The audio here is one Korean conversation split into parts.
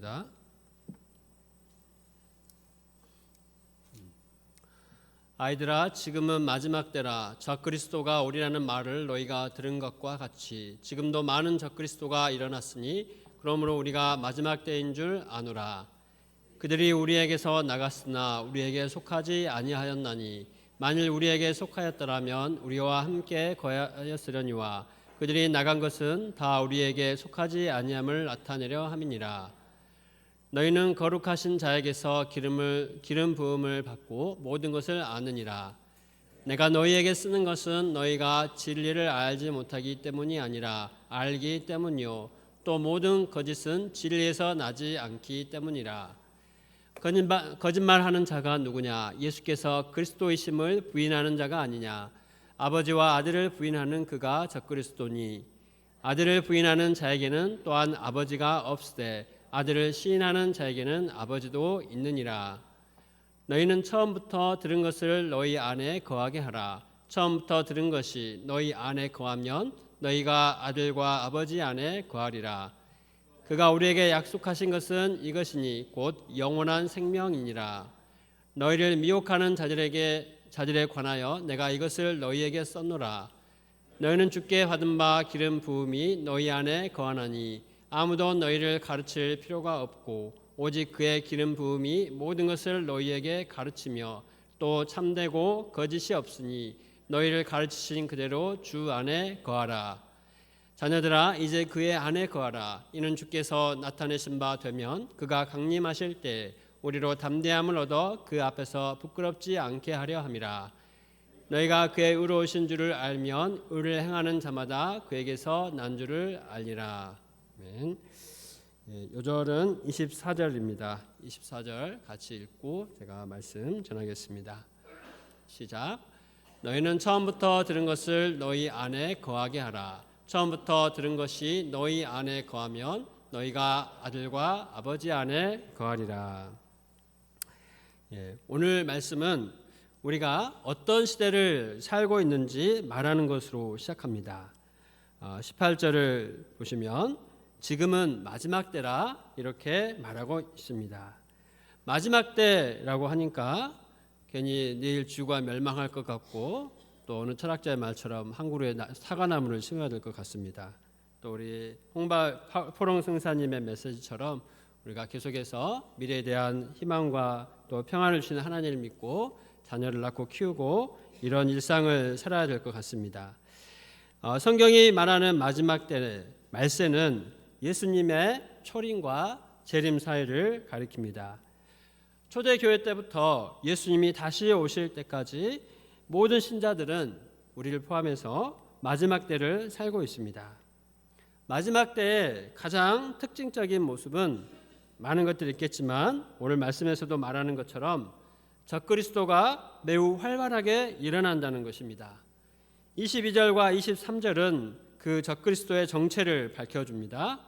읽겠습니다. 아이들아, 지금은 마지막 때라. 적그리스도가 오리라는 말을 너희가 들은 것과 같이 지금도 많은 적그리스도가 일어났으니 그러므로 우리가 마지막 때인 줄 아노라. 그들이 우리에게서 나갔으나 우리에게 속하지 아니하였나니 만일 우리에게 속하였더라면 우리와 함께 거하였으려니와 그들이 나간 것은 다 우리에게 속하지 아니함을 나타내려 함이니라. 너희는 거룩하신 자에게서 기름 부음을 받고 모든 것을 아느니라. 내가 너희에게 쓰는 것은 너희가 진리를 알지 못하기 때문이 아니라 알기 때문이요 또 모든 거짓은 진리에서 나지 않기 때문이라. 거짓말하는 자가 누구냐? 예수께서 그리스도이심을 부인하는 자가 아니냐? 아버지와 아들을 부인하는 그가 적그리스도니 아들을 부인하는 자에게는 또한 아버지가 없으되 아들을 시인하는 자에게는 아버지도 있느니라. 너희는 처음부터 들은 것을 너희 안에 거하게 하라. 처음부터 들은 것이 너희 안에 거하면 너희가 아들과 아버지 안에 거하리라. 그가 우리에게 약속하신 것은 이것이니 곧 영원한 생명이니라. 너희를 미혹하는 자들에 관하여 내가 이것을 너희에게 썼노라. 너희는 주께 받은 바 기름 부음이 너희 안에 거하나니 아무도 너희를 가르칠 필요가 없고 오직 그의 기름 부음이 모든 것을 너희에게 가르치며 또 참되고 거짓이 없으니 너희를 가르치신 그대로 주 안에 거하라. 자녀들아, 이제 그의 안에 거하라. 이는 주께서 나타내신 바 되면 그가 강림하실 때 우리로 담대함을 얻어 그 앞에서 부끄럽지 않게 하려 함이라. 너희가 그의 의로우신 줄을 알면 의를 행하는 자마다 그에게서 난 줄을 알리라. 아멘. 요절은 24절입니다. 24절 같이 읽고 제가 말씀 전하겠습니다. 시작. 너희는 처음부터 들은 것을 너희 안에 거하게 하라. 처음부터 들은 것이 너희 안에 거하면 너희가 아들과 아버지 안에 거하리라. 오늘 말씀은 우리가 어떤 시대를 살고 있는지 말하는 것으로 시작합니다. 18절을 보시면 지금은 마지막 때라 이렇게 말하고 있습니다. 마지막 때라고 하니까 괜히 내일 지구가 멸망할 것 같고 또 어느 철학자의 말처럼 한 그루의 사과나무를 심어야 될 것 같습니다. 또 우리 포롱 승사님의 메시지처럼 우리가 계속해서 미래에 대한 희망과 또 평안을 주시는 하나님을 믿고 자녀를 낳고 키우고 이런 일상을 살아야 될 것 같습니다. 성경이 말하는 마지막 때 말세는 예수님의 초림과 재림 사이를 가리킵니다. 초대교회 때부터 예수님이 다시 오실 때까지 모든 신자들은 우리를 포함해서 마지막 때를 살고 있습니다. 마지막 때의 가장 특징적인 모습은 많은 것들이 있겠지만 오늘 말씀에서도 말하는 것처럼 적그리스도가 매우 활발하게 일어난다는 것입니다. 22절과 23절은 그 적그리스도의 정체를 밝혀줍니다.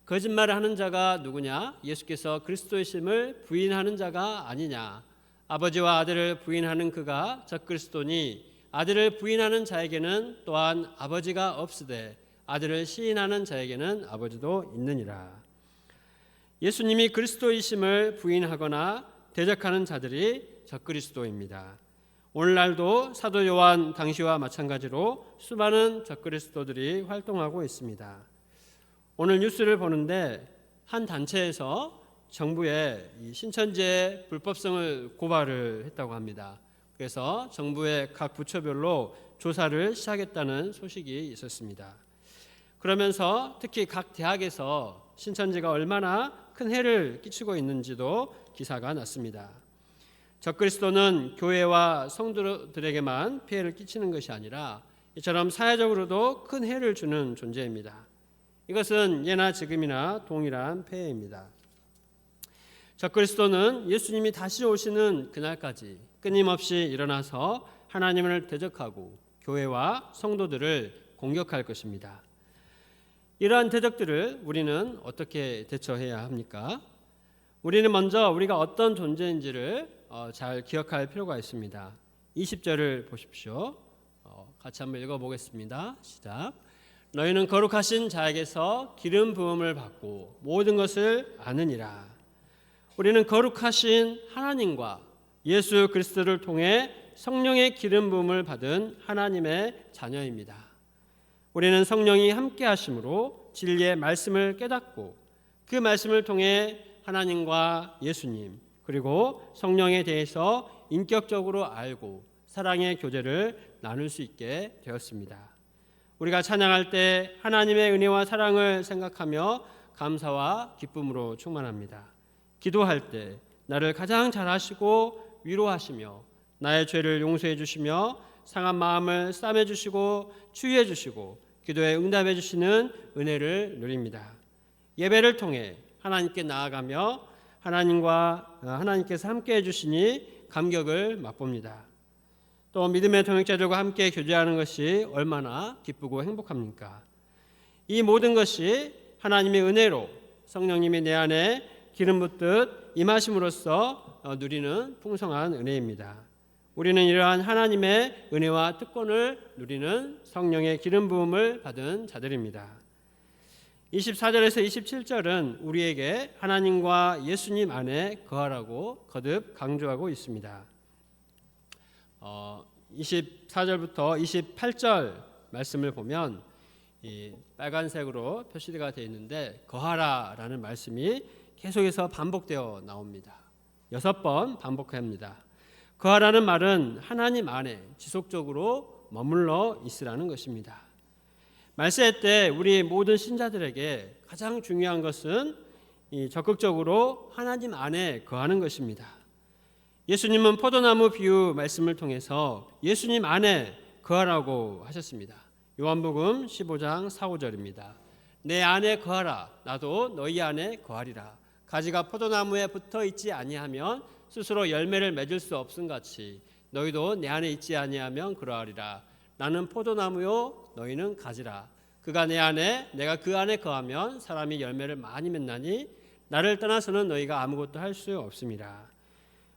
거짓말을 하는 자가 누구냐? 예수께서 그리스도이심을 부인하는 자가 아니냐? 아버지와 아들을 부인하는 그가 적그리스도니 아들을 부인하는 자에게는 또한 아버지가 없으되 아들을 시인하는 자에게는 아버지도 있느니라. 예수님이 그리스도이심을 부인하거나 대적하는 자들이 적그리스도입니다. 오늘날도 사도 요한 당시와 마찬가지로 수많은 적그리스도들이 활동하고 있습니다. 오늘 뉴스를 보는데 한 단체에서 정부에 이 신천지의 불법성을 고발을 했다고 합니다. 그래서 정부의 각 부처별로 조사를 시작했다는 소식이 있었습니다. 그러면서 특히 각 대학에서 신천지가 얼마나 큰 해를 끼치고 있는지도 기사가 났습니다. 적그리스도는 교회와 성도들에게만 피해를 끼치는 것이 아니라 이처럼 사회적으로도 큰 해를 주는 존재입니다. 이것은 예나 지금이나 동일한 폐해입니다. 적그리스도는 예수님이 다시 오시는 그날까지 끊임없이 일어나서 하나님을 대적하고 교회와 성도들을 공격할 것입니다. 이러한 대적들을 우리는 어떻게 대처해야 합니까? 우리는 먼저 우리가 어떤 존재인지를 잘 기억할 필요가 있습니다. 20절을 보십시오. 같이 한번 읽어보겠습니다. 시작. 너희는 거룩하신 자에게서 기름 부음을 받고 모든 것을 아느니라. 우리는 거룩하신 하나님과 예수 그리스도를 통해 성령의 기름 부음을 받은 하나님의 자녀입니다. 우리는 성령이 함께 하심으로 진리의 말씀을 깨닫고 그 말씀을 통해 하나님과 예수님 그리고 성령에 대해서 인격적으로 알고 사랑의 교제를 나눌 수 있게 되었습니다. 우리가 찬양할 때 하나님의 은혜와 사랑을 생각하며 감사와 기쁨으로 충만합니다. 기도할 때 나를 가장 잘 아시고 위로하시며 나의 죄를 용서해 주시며 상한 마음을 싸매 주시고 치유해 주시고 기도에 응답해 주시는 은혜를 누립니다. 예배를 통해 하나님께 나아가며 하나님께서 함께 해주시니 감격을 맛봅니다. 또 믿음의 동역자들과 함께 교제하는 것이 얼마나 기쁘고 행복합니까? 이 모든 것이 하나님의 은혜로 성령님이 내 안에 기름 붓듯 임하심으로써 누리는 풍성한 은혜입니다. 우리는 이러한 하나님의 은혜와 특권을 누리는 성령의 기름 부음을 받은 자들입니다. 24절에서 27절은 우리에게 하나님과 예수님 안에 거하라고 거듭 강조하고 있습니다. 24절부터 28절 말씀을 보면 이 빨간색으로 표시가 되어 있는데 거하라라는 말씀이 계속해서 반복되어 나옵니다. 6번 반복합니다. 거하라는 말은 하나님 안에 지속적으로 머물러 있으라는 것입니다. 말세 때 우리 모든 신자들에게 가장 중요한 것은 적극적으로 하나님 안에 거하는 것입니다. 예수님은 포도나무 비유 말씀을 통해서 예수님 안에 거하라고 하셨습니다. 요한복음 15장 4, 5절입니다. 내 안에 거하라 나도 너희 안에 거하리라. 가지가 포도나무에 붙어 있지 아니하면 스스로 열매를 맺을 수 없음같이 너희도 내 안에 있지 아니하면 그러하리라. 나는 포도나무요 너희는 가지라. 그가 내 안에 내가 그 안에 거하면 사람이 열매를 많이 맺나니 나를 떠나서는 너희가 아무것도 할 수 없습니다.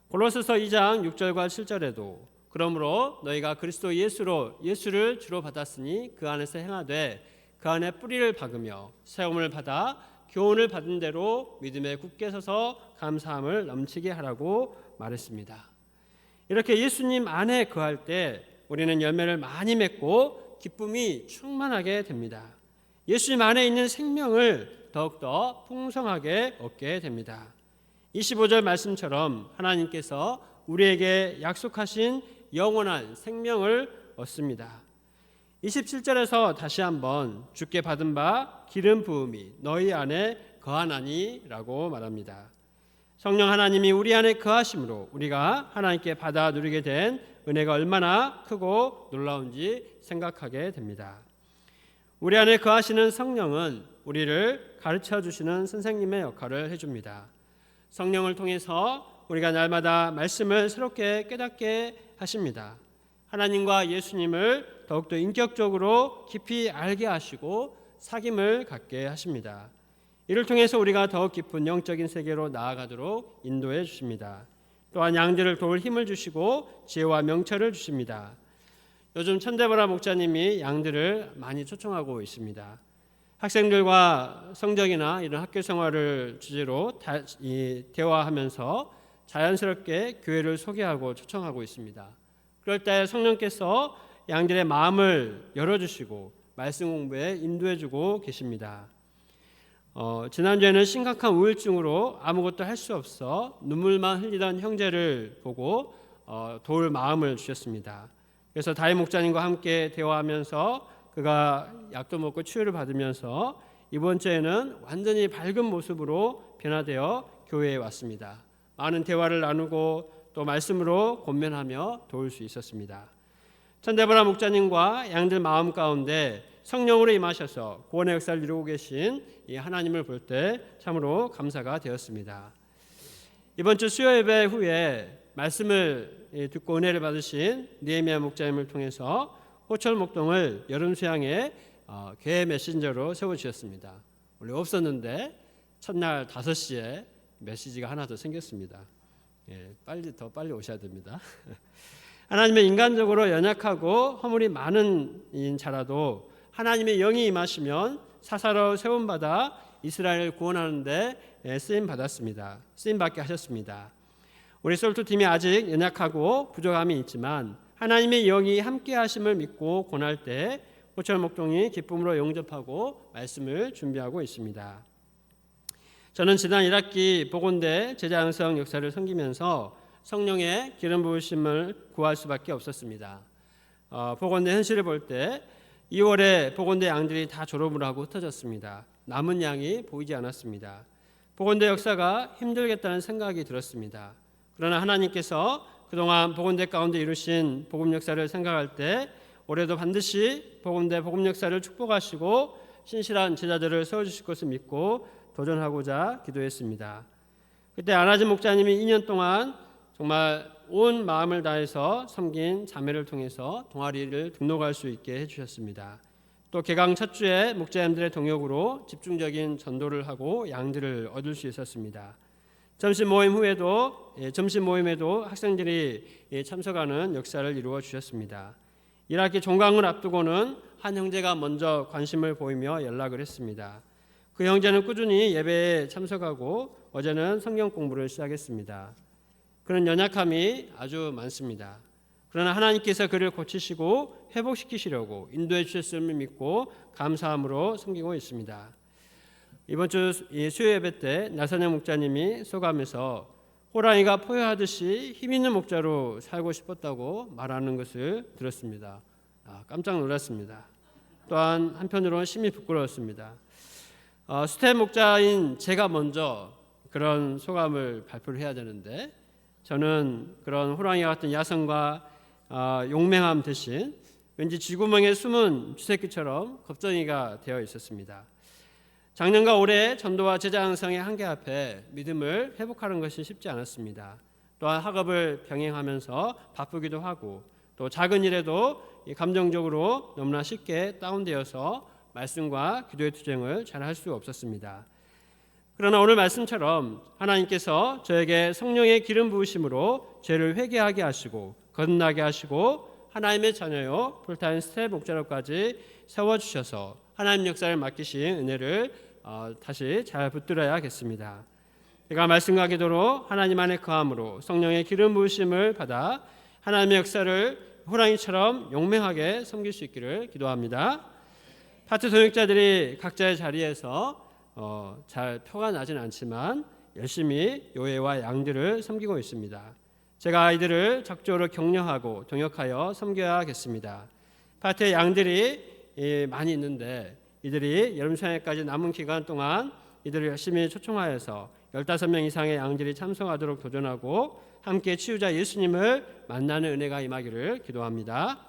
골로새서 2장 6절과 7절에도 그러므로 너희가 그리스도 예수를 주로 받았으니 그 안에서 행하되 그 안에 뿌리를 박으며 세움을 받아 교훈을 받은 대로 믿음에 굳게 서서 감사함을 넘치게 하라고 말했습니다. 이렇게 예수님 안에 거할 때 우리는 열매를 많이 맺고 기쁨이 충만하게 됩니다. 예수님 안에 있는 생명을 더욱더 풍성하게 얻게 됩니다. 25절 말씀처럼 하나님께서 우리에게 약속하신 영원한 생명을 얻습니다. 27절에서 다시 한번 주께 받은 바 기름 부음이 너희 안에 거하나니 라고 말합니다. 성령 하나님이 우리 안에 거하심으로 우리가 하나님께 받아 누리게 된 은혜가 얼마나 크고 놀라운지 생각하게 됩니다. 우리 안에 거하시는 성령은 우리를 가르쳐 주시는 선생님의 역할을 해줍니다. 성령을 통해서 우리가 날마다 말씀을 새롭게 깨닫게 하십니다. 하나님과 예수님을 더욱더 인격적으로 깊이 알게 하시고 사귐을 갖게 하십니다. 이를 통해서 우리가 더욱 깊은 영적인 세계로 나아가도록 인도해 주십니다. 또한 양들을 도울 힘을 주시고 지혜와 명철을 주십니다. 요즘 천대보라 목사님이 양들을 많이 초청하고 있습니다. 학생들과 성적이나 이런 학교 생활을 주제로 대화하면서 자연스럽게 교회를 소개하고 초청하고 있습니다. 그럴 때 성령께서 양들의 마음을 열어주시고 말씀 공부에 인도해주고 계십니다. 지난주에는 심각한 우울증으로 아무것도 할 수 없어 눈물만 흘리던 형제를 보고 도울 마음을 주셨습니다. 그래서 다임 목사님과 함께 대화하면서 그가 약도 먹고 치유를 받으면서 이번 주에는 완전히 밝은 모습으로 변화되어 교회에 왔습니다. 많은 대화를 나누고 또 말씀으로 권면하며 도울 수 있었습니다. 천대보라 목사님과 양들 마음 가운데 성령으로 임하셔서 구원의 역사를 이루고 계신 이 하나님을 볼 때 참으로 감사가 되었습니다. 이번 주 수요 예배 후에 말씀을 듣고 은혜를 받으신 느헤미야 목사님을 통해서 호철 목동을 여름 수양에 교회 메신저로 세워주셨습니다. 원래 없었는데 첫날 5시에 메시지가 하나 더 생겼습니다. 더 빨리 오셔야 됩니다. 하나님의 인간적으로 연약하고 허물이 많은 자라도 하나님의 영이 임하시면 사사로 세움받아 이스라엘을 구원하는 데 쓰임 받게 하셨습니다. 우리 솔트팀이 아직 연약하고 부족함이 있지만 하나님의 영이 함께 하심을 믿고 권할 때 호철 목동이 기쁨으로 영접하고 말씀을 준비하고 있습니다. 저는 지난 1학기 복원대 제자 양성 역사를 섬기면서 성령의 기름 부으심을 구할 수밖에 없었습니다. 복원대 현실을 볼 때 2월에 복원대 양들이 다 졸업을 하고 흩어졌습니다. 남은 양이 보이지 않았습니다. 복원대 역사가 힘들겠다는 생각이 들었습니다. 그러나 하나님께서 그동안 복원대 가운데 이루신 복음 역사를 생각할 때 올해도 반드시 복음대 복음 역사를 축복하시고 신실한 제자들을 세워주실 것을 믿고 도전하고자 기도했습니다. 그때 안하진 목사님이 2년 동안 정말 온 마음을 다해서 섬긴 자매를 통해서 동아리를 등록할 수 있게 해주셨습니다. 또 개강 첫 주에 목자님들의 동역으로 집중적인 전도를 하고 양들을 얻을 수 있었습니다. 점심 모임에도 학생들이 참석하는 역사를 이루어 주셨습니다. 1학기 종강을 앞두고는 한 형제가 먼저 관심을 보이며 연락을 했습니다. 그 형제는 꾸준히 예배에 참석하고 어제는 성경 공부를 시작했습니다. 그런 연약함이 아주 많습니다. 그러나 하나님께서 그를 고치시고 회복시키시려고 인도해 주셨음을 믿고 감사함으로 섬기고 있습니다. 이번 주 수요 예배 때 나선영 목자님이 소감에서 호랑이가 포효하듯이 힘 있는 목자로 살고 싶었다고 말하는 것을 들었습니다. 깜짝 놀랐습니다. 또한 한편으로는 심히 부끄러웠습니다. 수태 목자인 제가 먼저 그런 소감을 발표를 해야 되는데 저는 그런 호랑이 같은 야성과 용맹함 대신 왠지 쥐구멍에 숨은 쥐새끼처럼 겁쟁이가 되어 있었습니다. 작년과 올해 전도와 제자 양성의 한계 앞에 믿음을 회복하는 것이 쉽지 않았습니다. 또한 학업을 병행하면서 바쁘기도 하고 또 작은 일에도 감정적으로 너무나 쉽게 다운되어서 말씀과 기도의 투쟁을 잘 할 수 없었습니다. 그러나 오늘 말씀처럼 하나님께서 저에게 성령의 기름 부으심으로 죄를 회개하게 하시고 거듭나게 하시고 하나님의 자녀요 풀타임 스텝 목자로까지 세워주셔서 하나님 역사를 맡기신 은혜를 다시 잘 붙들어야겠습니다. 제가 말씀과 기도로 하나님 안에 거함으로 성령의 기름 부으심을 받아 하나님의 역사를 호랑이처럼 용맹하게 섬길 수 있기를 기도합니다. 파트 동역자들이 각자의 자리에서 잘 표가 나진 않지만 열심히 요해와 양들을 섬기고 있습니다. 제가 아이들을 적극적으로 격려하고 동역하여 섬겨야겠습니다. 파트에 양들이 많이 있는데 이들이 여름 휴학까지 남은 기간 동안 이들을 열심히 초청하여서 15명 이상의 양들이 참석하도록 도전하고 함께 치유자 예수님을 만나는 은혜가 임하기를 기도합니다.